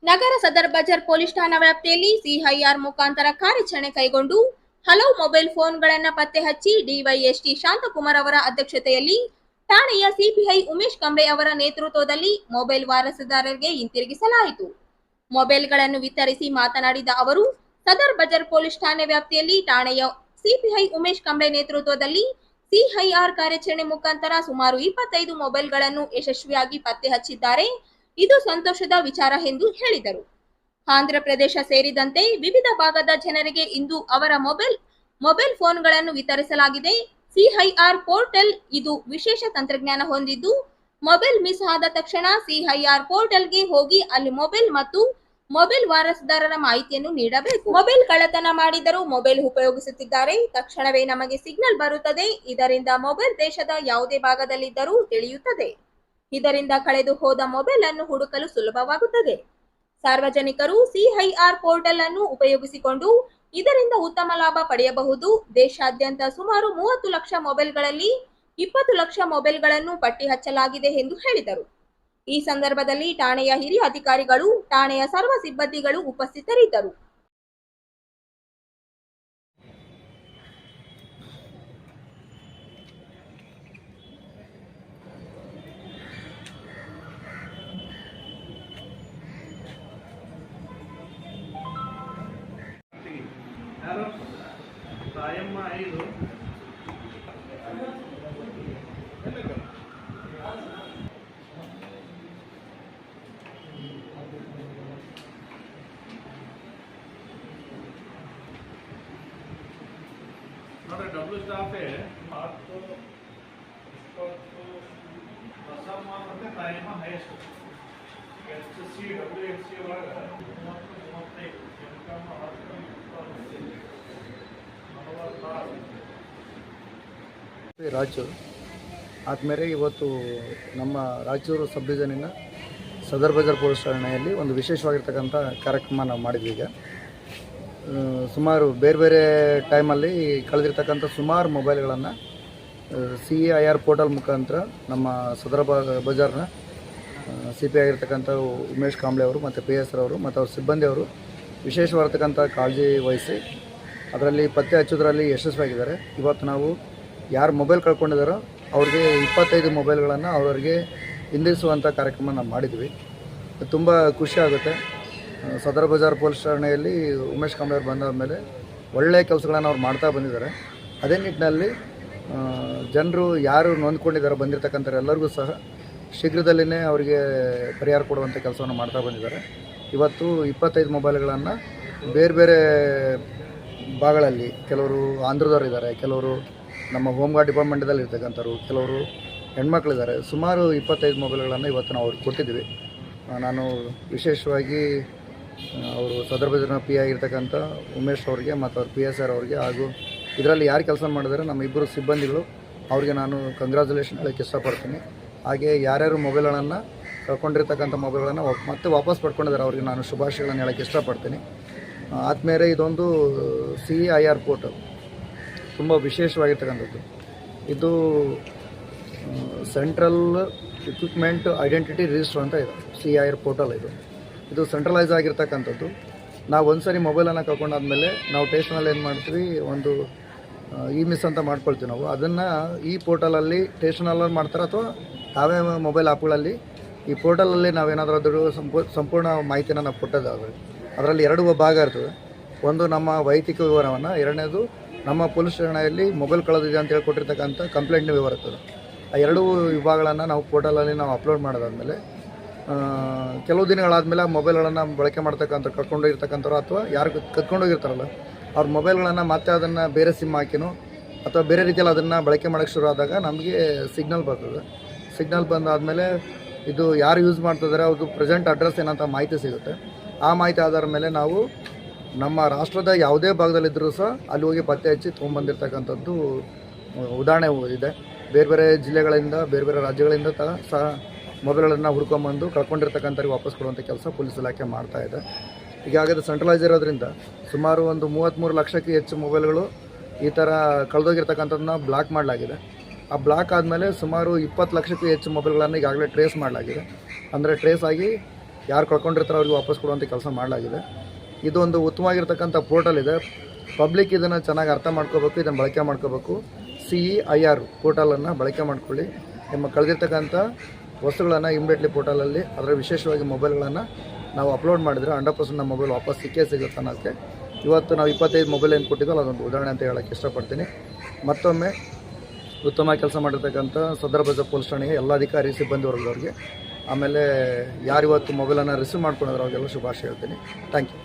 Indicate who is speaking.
Speaker 1: ನಗರ Sadar Bazaar police ಠಾಣಾ ವ್ಯಾಪ್ತಿಯಲ್ಲಿ CIR ಮುಖಾಂತರ ಕಾರ್ಯಾಚರಣೆ ಕೈಗೊಂಡು ಹಲವು ಮೊಬೈಲ್ ಫೋನ್ಗಳನ್ನು ಪತ್ತೆ ಹಚ್ಚಿ ಡಿವೈಎಸ್ಟಿ ಶಾಂತಕುಮಾರ್ ಅವರ ಅಧ್ಯಕ್ಷತೆಯಲ್ಲಿ ಠಾಣೆಯ ಸಿಪಿಐ ಉಮೇಶ್ ಕಂಬೆ ಅವರ ನೇತೃತ್ವದಲ್ಲಿ ಮೊಬೈಲ್ ವಾರಸುದಾರರಿಗೆ ಹಿಂತಿರುಗಿಸಲಾಯಿತು. ಮೊಬೈಲ್ಗಳನ್ನು ವಿತರಿಸಿ ಮಾತನಾಡಿದ ಅವರು, ಸದರ್ ಬಜಾರ್ ಪೊಲೀಸ್ ಠಾಣೆ ವ್ಯಾಪ್ತಿಯಲ್ಲಿ ಠಾಣೆಯ ಸಿಪಿಐ ಉಮೇಶ್ ಕಂಬೆ ನೇತೃತ್ವದಲ್ಲಿ ಸಿಐಆರ್ ಕಾರ್ಯಾಚರಣೆ ಮುಖಾಂತರ ಸುಮಾರು 25 ಮೊಬೈಲ್ಗಳನ್ನು ಯಶಸ್ವಿಯಾಗಿ ಪತ್ತೆ ಹಚ್ಚಿದ್ದಾರೆ. ಇದು ಸಂತೋಷದ ವಿಚಾರ ಎಂದು ಹೇಳಿದರು. ಆಂಧ್ರ ಪ್ರದೇಶ ಸೇರಿದಂತೆ ವಿವಿಧ ಭಾಗದ ಜನರಿಗೆ ಇಂದು ಅವರ ಮೊಬೈಲ್ ಫೋನ್ಗಳನ್ನು ವಿತರಿಸಲಾಗಿದೆ. ಸಿಐಆರ್ ಪೋರ್ಟಲ್ ಇದು ವಿಶೇಷ ತಂತ್ರಜ್ಞಾನ ಹೊಂದಿದ್ದು, ಮೊಬೈಲ್ ಮಿಸ್ ಆದ ತಕ್ಷಣ ಸಿಐಆರ್ ಪೋರ್ಟಲ್ಗೆ ಹೋಗಿ ಅಲ್ಲಿ ಮೊಬೈಲ್ ಮತ್ತು ಮೊಬೈಲ್ ವಾರಸುದಾರರ ಮಾಹಿತಿಯನ್ನು ನೀಡಬೇಕು. ಮೊಬೈಲ್ ಕಳ್ಳತನ ಮಾಡಿದರೂ ಮೊಬೈಲ್ ಉಪಯೋಗಿಸುತ್ತಿದ್ದಾರೆ, ತಕ್ಷಣವೇ ನಮಗೆ ಸಿಗ್ನಲ್ ಬರುತ್ತದೆ. ಇದರಿಂದ ಮೊಬೈಲ್ ದೇಶದ ಯಾವುದೇ ಭಾಗದಲ್ಲಿದ್ದರೂ ತಿಳಿಯುತ್ತದೆ. ಇದರಿಂದ ಕಳೆದು ಹೋದ ಮೊಬೈಲ್ ಅನ್ನು ಹುಡುಕಲು ಸುಲಭವಾಗುತ್ತದೆ. ಸಾರ್ವಜನಿಕರು ಸಿಐಆರ್ ಪೋರ್ಟಲ್ ಅನ್ನು ಉಪಯೋಗಿಸಿಕೊಂಡು ಇದರಿಂದ ಉತ್ತಮ ಲಾಭ ಪಡೆಯಬಹುದು. ದೇಶಾದ್ಯಂತ ಸುಮಾರು 30 ಲಕ್ಷ ಮೊಬೈಲ್ಗಳಲ್ಲಿ 20 ಲಕ್ಷ ಮೊಬೈಲ್ಗಳನ್ನು ಪಟ್ಟಿ ಹಚ್ಚಲಾಗಿದೆ ಎಂದು ಹೇಳಿದರು. ಈ ಸಂದರ್ಭದಲ್ಲಿ ಠಾಣೆಯ ಹಿರಿಯ ಅಧಿಕಾರಿಗಳು, ಠಾಣೆಯ ಸರ್ವ ಸಿಬ್ಬಂದಿಗಳು ಉಪಸ್ಥಿತರಿದ್ದರು.
Speaker 2: ನೋಡಿ ಡಬ್ಲ್ಯೂ ಸ್ಟಾಫೇ 10 20 ಅಸ್ಸಾಂ ಮತ್ತು ಟೈಮ್ ಹೈಯೆಸ್ಟ್ HC WHC ಒಳಗೆ 30-35 ಇನ್ಕಮ್ 10
Speaker 3: ರಾಯಚೂರು ಆದಮೇಲೆ ಇವತ್ತು ನಮ್ಮ ರಾಯಚೂರು ಸಬ್ ಡಿವಿಷನಿನ ಸದರ್ ಬಜಾರ್ ಪೊಲೀಸ್ ಠಾಣೆಯಲ್ಲಿ ಒಂದು ವಿಶೇಷವಾಗಿರ್ತಕ್ಕಂಥ ಕಾರ್ಯಕ್ರಮ ನಾವು ಮಾಡಿದ್ವಿ. ಈಗ ಸುಮಾರು ಬೇರೆ ಬೇರೆ ಟೈಮಲ್ಲಿ ಕಳೆದಿರ್ತಕ್ಕಂಥ ಸುಮಾರು ಮೊಬೈಲ್ಗಳನ್ನು ಸಿಐಆರ್ ಪೋರ್ಟಲ್ ಮುಖಾಂತರ ನಮ್ಮ ಸದರ್ ಬಜಾರ್ನ CP ಆಗಿರ್ತಕ್ಕಂಥ ಉಮೇಶ್ ಕಾಂಬ್ಳೆ ಅವರು ಮತ್ತು PS ಅವರು ಮತ್ತು ಅವ್ರ ಸಿಬ್ಬಂದಿಯವರು ವಿಶೇಷವಾಗಿರ್ತಕ್ಕಂಥ ಕಾಳಜಿ ವಹಿಸಿ ಅದರಲ್ಲಿ ಪತ್ತೆ ಹಚ್ಚೋದ್ರಲ್ಲಿ ಯಶಸ್ವಿಯಾಗಿದ್ದಾರೆ. ಇವತ್ತು ನಾವು ಯಾರು ಮೊಬೈಲ್ ಕಳ್ಕೊಂಡಿದ್ದಾರೋ ಅವ್ರಿಗೆ 25 ಮೊಬೈಲ್ಗಳನ್ನು ಅವರಿಗೆ ಹಿಂದಿರಿಸುವಂಥ ಕಾರ್ಯಕ್ರಮ ನಾವು ಮಾಡಿದ್ವಿ. ತುಂಬ ಖುಷಿ ಆಗುತ್ತೆ. ಸದರ್ ಬಜಾರ್ ಪೊಲೀಸ್ ಠಾಣೆಯಲ್ಲಿ ಉಮೇಶ್ ಕಾಂಬ್ಳೆ ಅವರು ಬಂದಾದ ಮೇಲೆ ಒಳ್ಳೆಯ ಕೆಲಸಗಳನ್ನು ಅವ್ರು ಮಾಡ್ತಾ ಬಂದಿದ್ದಾರೆ. ಅದೇ ನಿಟ್ಟಿನಲ್ಲಿ ಜನರು ಯಾರು ನೊಂದ್ಕೊಂಡಿದ್ದಾರೋ ಬಂದಿರತಕ್ಕಂಥ ಎಲ್ಲರಿಗೂ ಸಹ ಶೀಘ್ರದಲ್ಲೇ ಅವರಿಗೆ ಪರಿಹಾರ ಕೊಡುವಂಥ ಕೆಲಸವನ್ನು ಮಾಡ್ತಾ ಬಂದಿದ್ದಾರೆ. ಇವತ್ತು 25 ಮೊಬೈಲ್ಗಳನ್ನು ಬೇರೆ ಬೇರೆ ಭಾಗಗಳಲ್ಲಿ ಕೆಲವರು ಆಂಧ್ರದವ್ರು ಇದ್ದಾರೆ, ಕೆಲವರು ನಮ್ಮ ಹೋಮ್ ಗಾರ್ಡ್ ಡಿಪಾರ್ಟ್ಮೆಂಟದಲ್ಲಿ ಇರ್ತಕ್ಕಂಥವ್ರು, ಕೆಲವರು ಹೆಣ್ಮಕ್ಳಿದ್ದಾರೆ. ಸುಮಾರು 25 ಮೊಬೈಲ್ಗಳನ್ನು ಇವತ್ತು ನಾವು ಅವ್ರಿಗೆ ಕೊಟ್ಟಿದ್ದೀವಿ. ನಾನು ವಿಶೇಷವಾಗಿ ಅವರು ಸದರ್ ಬಜಾರ್ನ PI ಆಗಿರ್ತಕ್ಕಂಥ ಉಮೇಶ್ ಅವರಿಗೆ ಮತ್ತು ಅವ್ರ PSR ಅವ್ರಿಗೆ ಹಾಗೂ ಇದರಲ್ಲಿ ಯಾರು ಕೆಲಸ ಮಾಡಿದ್ದಾರೆ ನಮ್ಮ ಇಬ್ಬರು ಸಿಬ್ಬಂದಿಗಳು ಅವ್ರಿಗೆ ನಾನು ಕಂಗ್ರ್ಯಾಚುಲೇಷನ್ ಹೇಳೋಕ್ಕೆ ಇಷ್ಟಪಡ್ತೀನಿ. ಹಾಗೆ ಯಾರ್ಯಾರು ಮೊಬೈಲ್ಗಳನ್ನು ಕಳ್ಕೊಂಡಿರ್ತಕ್ಕಂಥ ಮೊಬೈಲ್ಗಳನ್ನು ಮತ್ತೆ ವಾಪಸ್ ಪಡ್ಕೊಂಡಿದ್ದಾರೆ ಅವ್ರಿಗೆ ನಾನು ಶುಭಾಶಯಗಳನ್ನು ಹೇಳೋಕ್ಕೆ ಇಷ್ಟಪಡ್ತೀನಿ. ಆದಮೇಲೆ ಇದೊಂದು CIR ಪೋರ್ಟಲ್ ತುಂಬ ವಿಶೇಷವಾಗಿರ್ತಕ್ಕಂಥದ್ದು. ಇದು ಸೆಂಟ್ರಲ್ ಇಕ್ವಿಪ್ಮೆಂಟ್ ಐಡೆಂಟಿಟಿ ರಿಜಿಸ್ಟರ್ ಅಂತ ಇದೆ CIR ಪೋರ್ಟಲ್. ಇದು ಸೆಂಟ್ರಲೈಸ್ ಆಗಿರ್ತಕ್ಕಂಥದ್ದು. ನಾವು ಒಂದು ಸರಿ ಮೊಬೈಲನ್ನು ಕಳ್ಕೊಂಡಾದ್ಮೇಲೆ ನಾವು ಟೇಷನಲ್ಲಿ ಏನು ಮಾಡ್ತೀವಿ, ಒಂದು ಮಿಸ್ ಅಂತ ಮಾಡ್ಕೊಳ್ತೀವಿ ನಾವು. ಅದನ್ನು ಈ ಪೋರ್ಟಲಲ್ಲಿ ಟೇಷನಲ್ಲಿ ಮಾಡ್ತಾರೆ ಅಥವಾ ತಾವೇ ಮೊಬೈಲ್ ಆ್ಯಪ್ಗಳಲ್ಲಿ ಈ ಪೋರ್ಟಲಲ್ಲಿ ನಾವೇನಾದರೂ ಅದ್ರ ಸಂಪೂರ್ಣ ಮಾಹಿತಿನ ನಾವು ಕೊಟ್ಟೋದಾದರೆ ಅದರಲ್ಲಿ 2 ಭಾಗ ಇರ್ತದೆ. ಒಂದು ನಮ್ಮ ವೈಯಕ್ತಿಕ ವಿವರವನ್ನು, ಎರಡನೇದು ನಮ್ಮ ಪೊಲೀಸ್ ಠಾಣೆಯಲ್ಲಿ ಮೊಬೈಲ್ ಕಳೆದಿದೆ ಅಂತ ಹೇಳ್ಕೊಟ್ಟಿರ್ತಕ್ಕಂಥ ಕಂಪ್ಲೇಂಟ್ನ ವಿವರ ಇರ್ತದೆ. ಆ 2 ವಿಭಾಗಗಳನ್ನು ನಾವು ಪೋರ್ಟಲಲ್ಲಿ ನಾವು ಅಪ್ಲೋಡ್ ಮಾಡೋದಾದಮೇಲೆ ಕೆಲವು ದಿನಗಳಾದಮೇಲೆ ಆ ಮೊಬೈಲ್ಗಳನ್ನು ಬಳಕೆ ಮಾಡ್ತಕ್ಕಂಥ ಕರ್ಕೊಂಡೋಗಿರ್ತಕ್ಕಂಥವ್ರು ಅಥವಾ ಯಾರು ಕತ್ಕೊಂಡೋಗಿರ್ತಾರಲ್ಲ ಅವ್ರ ಮೊಬೈಲ್ಗಳನ್ನು ಮತ್ತೆ ಅದನ್ನು ಬೇರೆ ಸಿಮ್ ಹಾಕಿನೋ ಅಥವಾ ಬೇರೆ ರೀತಿಯಲ್ಲಿ ಅದನ್ನು ಬಳಕೆ ಮಾಡೋಕ್ಕೆ ಶುರು ಆದಾಗ ನಮಗೆ ಸಿಗ್ನಲ್ ಬರ್ತದೆ. ಸಿಗ್ನಲ್ ಬಂದಾದಮೇಲೆ ಇದು ಯಾರು ಯೂಸ್ ಮಾಡ್ತಿದ್ದಾರೆ ಅವ್ರದ್ದು ಪ್ರೆಸೆಂಟ್ ಅಡ್ರೆಸ್ ಏನಂತ ಮಾಹಿತಿ ಸಿಗುತ್ತೆ. ಆ ಮಾಹಿತಿ ಆಧಾರ ಮೇಲೆ ನಾವು ನಮ್ಮ ರಾಷ್ಟ್ರದ ಯಾವುದೇ ಭಾಗದಲ್ಲಿದ್ದರೂ ಸಹ ಅಲ್ಲಿ ಹೋಗಿ ಪತ್ತೆ ಹಚ್ಚಿ ತೊಗೊಂಬಂದಿರ್ತಕ್ಕಂಥದ್ದು ಉದಾಹರಣೆ ಇದೆ. ಬೇರೆ ಬೇರೆ ಜಿಲ್ಲೆಗಳಿಂದ ಬೇರೆ ಬೇರೆ ರಾಜ್ಯಗಳಿಂದ ಸಹ ಮೊಬೈಲ್ಗಳನ್ನು ಹುಡ್ಕೊಂಬಂದು ಕಳ್ಕೊಂಡಿರ್ತಕ್ಕಂಥವ್ರಿಗೆ ವಾಪಸ್ ಕೊಡುವಂಥ ಕೆಲಸ ಪೊಲೀಸ್ ಇಲಾಖೆ ಮಾಡ್ತಾಯಿದೆ. ಈಗಾಗಲೇ ಸೆಂಟ್ರಲೈಸ್ ಇರೋದ್ರಿಂದ ಸುಮಾರು ಒಂದು 33 ಲಕ್ಷಕ್ಕೆ ಹೆಚ್ಚು ಮೊಬೈಲ್ಗಳು ಈ ಥರ ಕಳೆದೋಗಿರ್ತಕ್ಕಂಥದ್ದನ್ನ ಬ್ಲಾಕ್ ಮಾಡಲಾಗಿದೆ. ಆ ಬ್ಲಾಕ್ ಆದಮೇಲೆ ಸುಮಾರು 20 ಲಕ್ಷಕ್ಕೂ ಹೆಚ್ಚು ಮೊಬೈಲ್ಗಳನ್ನು ಈಗಾಗಲೇ ಟ್ರೇಸ್ ಮಾಡಲಾಗಿದೆ. ಅಂದರೆ ಟ್ರೇಸ್ ಆಗಿ ಯಾರು ಕಳ್ಕೊಂಡಿರ್ತಾರೋ ಅವ್ರಿಗೆ ವಾಪಸ್ ಕೊಡುವಂಥ ಕೆಲಸ ಮಾಡಲಾಗಿದೆ. ಇದೊಂದು ಉತ್ತಮವಾಗಿರ್ತಕ್ಕಂಥ ಪೋರ್ಟಲ್ ಇದೆ. ಪಬ್ಲಿಕ್ ಇದನ್ನು ಚೆನ್ನಾಗಿ ಅರ್ಥ ಮಾಡ್ಕೋಬೇಕು, ಇದನ್ನು ಬಳಕೆ ಮಾಡ್ಕೋಬೇಕು. CEIR ಪೋರ್ಟಲನ್ನು ಬಳಕೆ ಮಾಡ್ಕೊಳ್ಳಿ. ನಿಮ್ಮ ಕಳೆದಿರ್ತಕ್ಕಂಥ ವಸ್ತುಗಳನ್ನು ಇಮಿಡಿಯೇಟ್ಲಿ ಪೋರ್ಟಲಲ್ಲಿ ಅದರ ವಿಶೇಷವಾಗಿ ಮೊಬೈಲ್ಗಳನ್ನು ನಾವು ಅಪ್ಲೋಡ್ ಮಾಡಿದರೆ 100% ನಮ್ಮ ಮೊಬೈಲ್ ವಾಪಸ್ ಸಿಗುತ್ತೆ ಅನ್ನೋಕ್ಕೆ ಇವತ್ತು ನಾವು 25 ಮೊಬೈಲ್ ಏನು ಕೊಟ್ಟಿದ್ದೋ ಅದೊಂದು ಉದಾಹರಣೆ ಅಂತ ಹೇಳೋಕ್ಕೆ ಇಷ್ಟಪಡ್ತೀನಿ. ಮತ್ತೊಮ್ಮೆ ಉತ್ತಮ ಕೆಲಸ ಮಾಡಿರ್ತಕ್ಕಂಥ ಸದರ್ ಬಜಾರ್ ಪೊಲೀಸ್ ಠಾಣೆಗೆ ಎಲ್ಲ ಅಧಿಕಾರಿ ಸಿಬ್ಬಂದಿ ವರ್ಗದವ್ರಿಗೆ, ಆಮೇಲೆ ಯಾರಿವತ್ತು ಮೊಬೈಲನ್ನು ರಿಸೀವ್ ಮಾಡ್ಕೊಂಡಿದ್ರು ಅವ್ರಿಗೆಲ್ಲ ಶುಭಾಶಯ ಹೇಳ್ತೀನಿ. Thank you.